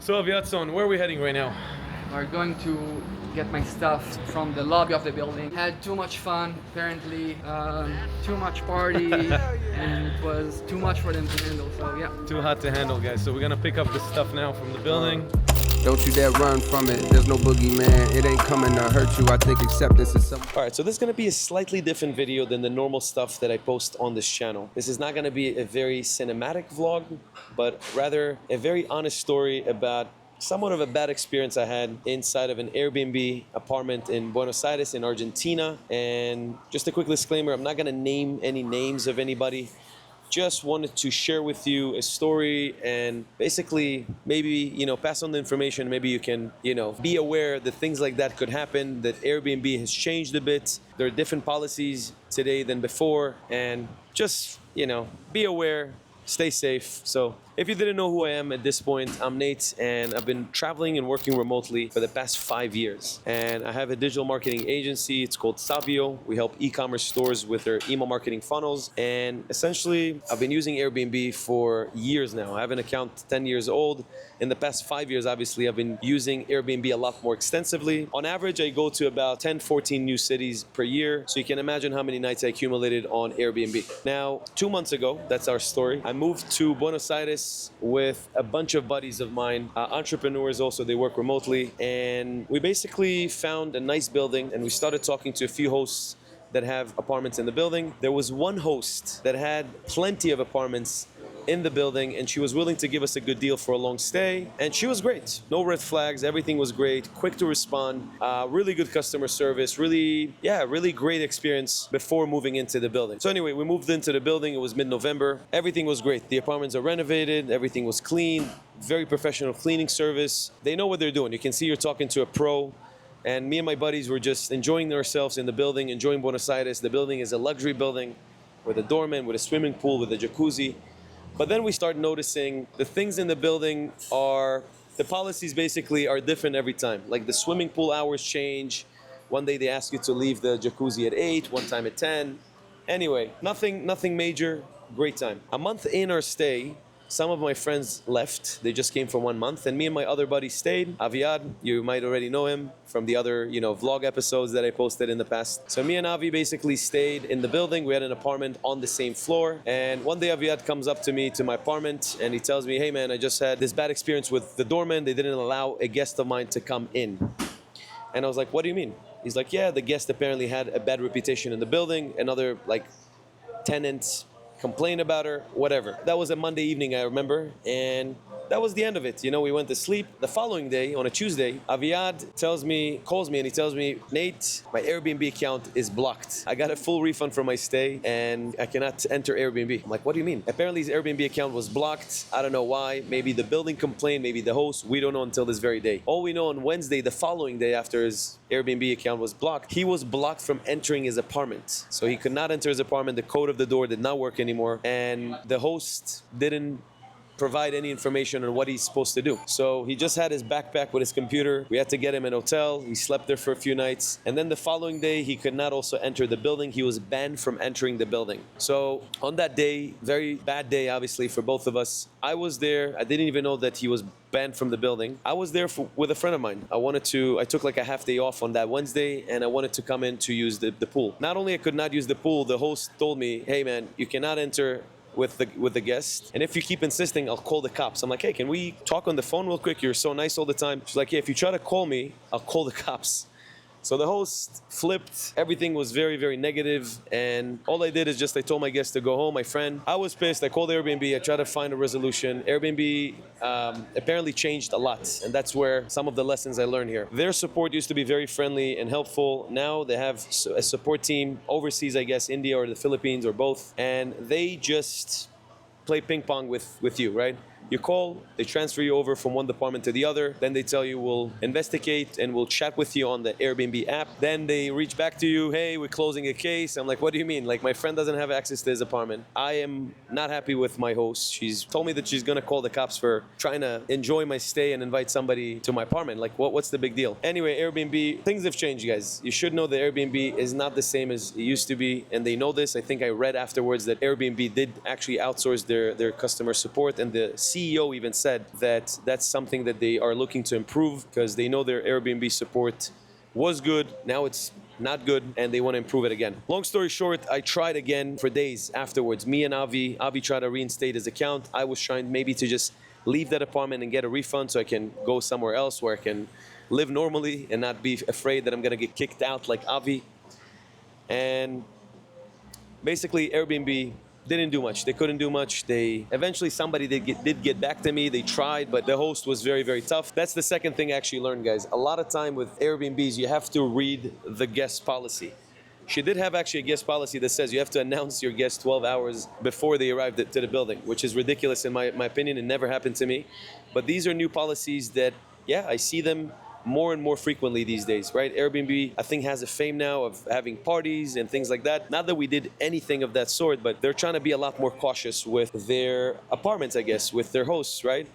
So Aviad, where are we heading right now? We're going to get my stuff from the lobby of the building. Had too much fun, apparently, too much party, and it was too much for them to handle, so yeah. Too hot to handle, guys. So we're gonna pick up the stuff now from the building. Don't you dare run from it. There's no boogeyman. It ain't coming to hurt you. I think acceptance is something. All right, so this is going to be a slightly different video than the normal stuff that I post on this channel. This is not going to be a very cinematic vlog, but rather a very honest story about somewhat of a bad experience I had inside of an Airbnb apartment in Buenos Aires in Argentina. And just a quick disclaimer, I'm not going to name any names of anybody. Just wanted to share with you a story and basically maybe, pass on the information. Maybe you can, be aware that things like that could happen, that Airbnb has changed a bit. There are different policies today than before, and just, be aware, stay safe. So if you didn't know who I am at this point, I'm Nate, and I've been traveling and working remotely for the past 5 years. And I have a digital marketing agency. It's called Savio. We help e-commerce stores with their email marketing funnels. And essentially, I've been using Airbnb for years now. I have an account 10 years old. In the past 5 years, obviously, I've been using Airbnb a lot more extensively. On average, I go to about 10, 14 new cities per year. So you can imagine how many nights I accumulated on Airbnb. Now, 2 months ago, that's our story, I moved to Buenos Aires with a bunch of buddies of mine, entrepreneurs also, they work remotely. And we basically found a nice building and we started talking to a few hosts that have apartments in the building. There was one host that had plenty of apartments in the building, and she was willing to give us a good deal for a long stay, and she was great. No red flags, everything was great, quick to respond, really good customer service, really great experience before moving into the building. So anyway, we moved into the building, it was mid-November, everything was great. The apartments are renovated, everything was clean, very professional cleaning service. They know what they're doing. You can see you're talking to a pro. And me and my buddies were just enjoying ourselves in the building, enjoying Buenos Aires. The building is a luxury building with a doorman, with a swimming pool, with a jacuzzi. But then we start noticing the things in the building the policies basically are different every time. Like the swimming pool hours change. One day they ask you to leave the jacuzzi at 8, one time at 10. Anyway, nothing major, great time. A month in our stay, some of my friends left. They just came for 1 month, and me and my other buddy stayed. Aviad, you might already know him from the other, vlog episodes that I posted in the past. So me and Avi basically stayed in the building. We had an apartment on the same floor. And one day Aviad comes up to me, to my apartment, and he tells me, hey man, I just had this bad experience with the doorman. They didn't allow a guest of mine to come in. And I was like, what do you mean? He's like, yeah, the guest apparently had a bad reputation in the building. Another tenant complained about her, whatever. That was a Monday evening, I remember, and that was the end of it. We went to sleep. The following day, on a Tuesday, Aviad calls me and he tells me, Nate, my Airbnb account is blocked. I got a full refund for my stay and I cannot enter Airbnb. I'm like, what do you mean? Apparently his Airbnb account was blocked. I don't know why. Maybe the building complained, maybe the host. We don't know until this very day. All we know, on Wednesday, the following day after his Airbnb account was blocked, he was blocked from entering his apartment. So he could not enter his apartment. The code of the door did not work anymore. And the host didn't provide any information on what he's supposed to do. So he just had his backpack with his computer. We had to get him an hotel. He slept there for a few nights. And then the following day, he could not also enter the building. He was banned from entering the building. So on that day, very bad day, obviously, for both of us, I was there. I didn't even know that he was banned from the building. I was there with a friend of mine. I took like a half day off on that Wednesday, and I wanted to come in to use the pool. Not only I could not use the pool, the host told me, hey man, you cannot enter with the guest, and if you keep insisting, I'll call the cops. I'm like, hey, can we talk on the phone real quick? You're so nice all the time. She's like, yeah, if you try to call me, I'll call the cops. So the host flipped. Everything was very, very negative. And all I did is I told my guest to go home, my friend. I was pissed. I called Airbnb. I tried to find a resolution. Airbnb apparently changed a lot. And that's where some of the lessons I learned here. Their support used to be very friendly and helpful. Now they have a support team overseas, I guess, India or the Philippines or both. And they just play ping pong with you, right? You call, they transfer you over from one department to the other. Then they tell you, we'll investigate and we'll chat with you on the Airbnb app. Then they reach back to you, hey, we're closing a case. I'm like, what do you mean? Like, my friend doesn't have access to his apartment. I am not happy with my host. She's told me that she's gonna call the cops for trying to enjoy my stay and invite somebody to my apartment. Like, what's the big deal? Anyway, Airbnb, things have changed, guys. You should know that Airbnb is not the same as it used to be, and they know this. I think I read afterwards that Airbnb did actually outsource their customer support, and the CEO even said that that's something that they are looking to improve because they know their Airbnb support was good. Now it's not good and they want to improve it again. Long story short, I tried again for days afterwards. Me and Avi tried to reinstate his account. I was trying maybe to just leave that apartment and get a refund so I can go somewhere else where I can live normally and not be afraid that I'm going to get kicked out like Avi. And basically Airbnb didn't do much. They couldn't do much. Eventually somebody did get back to me. They tried, but the host was very, very tough. That's the second thing I actually learned, guys. A lot of time with Airbnbs, you have to read the guest policy. She did have actually a guest policy that says you have to announce your guests 12 hours before they arrived to the building, which is ridiculous in my opinion. It never happened to me. But these are new policies that, yeah, I see them more and more frequently these days, right? Airbnb, I think, has a fame now of having parties and things like that. Not that we did anything of that sort, but they're trying to be a lot more cautious with their apartments, I guess, with their hosts, right?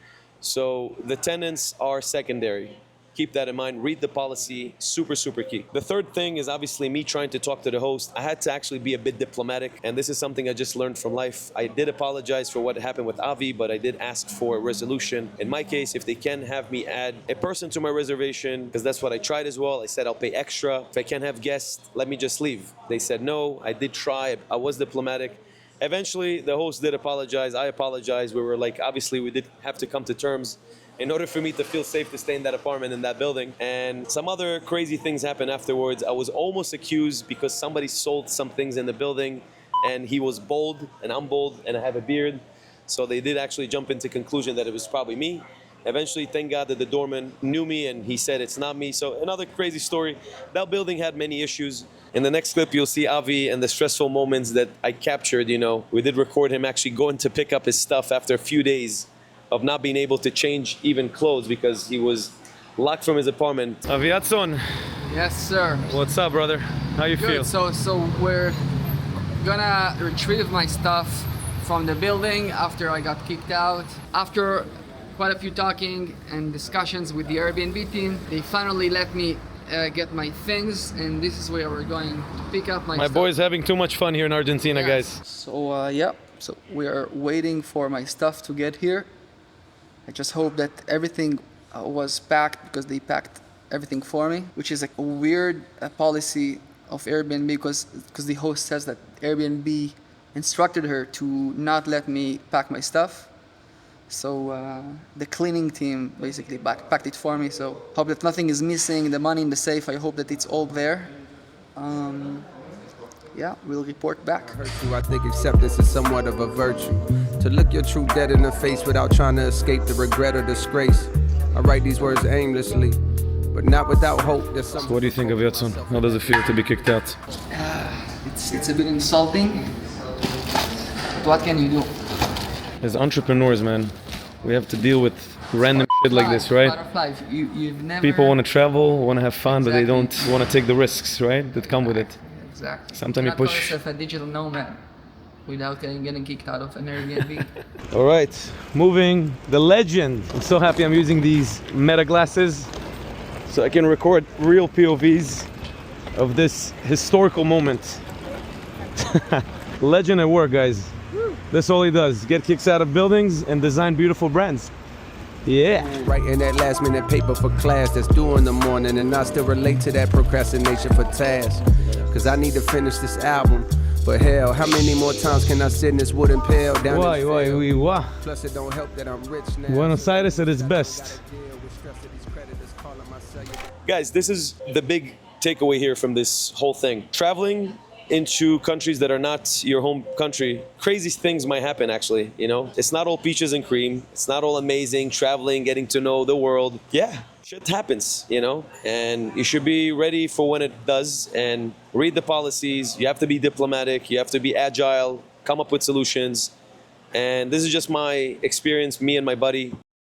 So the tenants are secondary. Keep that in mind. Read the policy. Super, super key. The third thing is obviously me trying to talk to the host. I had to actually be a bit diplomatic, and this is something I just learned from life. I did apologize for what happened with Avi, but I did ask for a resolution. In my case, if they can have me add a person to my reservation, because that's what I tried as well. I said I'll pay extra. If I can't have guests, let me just leave. They said no. I did try. I was diplomatic. Eventually, the host did apologize. I apologized. We were like, obviously, we did have to come to terms in order for me to feel safe to stay in that apartment, in that building. And some other crazy things happened afterwards. I was almost accused because somebody sold some things in the building and he was bald and I'm bald and I have a beard. So they did actually jump into conclusion that it was probably me. Eventually, thank God that the doorman knew me and he said it's not me. So another crazy story. That building had many issues. In the next clip, you'll see Avi and the stressful moments that I captured, you know. We did record him actually going to pick up his stuff after a few days of not being able to change even clothes because he was locked from his apartment. Aviad, Yes, sir. what's up, brother? How you feel? Good. So we're gonna retrieve my stuff from the building after I got kicked out. After quite a few talking and discussions with the Airbnb team, they finally let me get my things, and this is where we're going to pick up my My stuff. boy's having too much fun here in Argentina, guys. So yeah, so we are waiting for my stuff to get here. I just hope that everything was packed because they packed everything for me, which is like a weird policy of Airbnb because the host says that Airbnb instructed her to not let me pack my stuff. So the cleaning team basically packed it for me. So hope that nothing is missing, the money in the safe, I hope that it's all there. Yeah, we'll report back. I think acceptance is somewhat of a virtue. To look your true dead in the face without trying to escape the regret or disgrace. I write these words aimlessly, but not without hope. So what do you think of Yatson? How does it feel to be kicked out? It's a bit insulting, but what can you do? As entrepreneurs, man, we have to deal with random shit like this, right? Part of life. You've never... People want to travel, want to have fun, but they don't want to take the risks, right? That come with it. Exactly. Sometimes you cannot call push. yourself a digital nomad without getting kicked out of an Airbnb. All right, moving. The legend. I'm so happy I'm using these meta glasses so I can record real POVs of this historical moment. Legend at work, guys. That's all he does. Get kicks out of buildings and design beautiful brands. Yeah. Writing that last minute paper for class that's due in the morning, and I still relate to that procrastination for tasks. Cause I need to finish this album. But hell, how many more times can I sit in this wooden pail down Why? Plus it don't help that I'm rich now. Buenos Aires at its best. Guys, this is the big takeaway here from this whole thing. Traveling into countries that are not your home country, crazy things might happen actually, you know? It's not all peaches and cream. It's not all amazing, traveling, getting to know the world. Yeah, shit happens, you know? And you should be ready for when it does and read the policies. You have to be diplomatic. You have to be agile, come up with solutions. And this is just my experience, me and my buddy.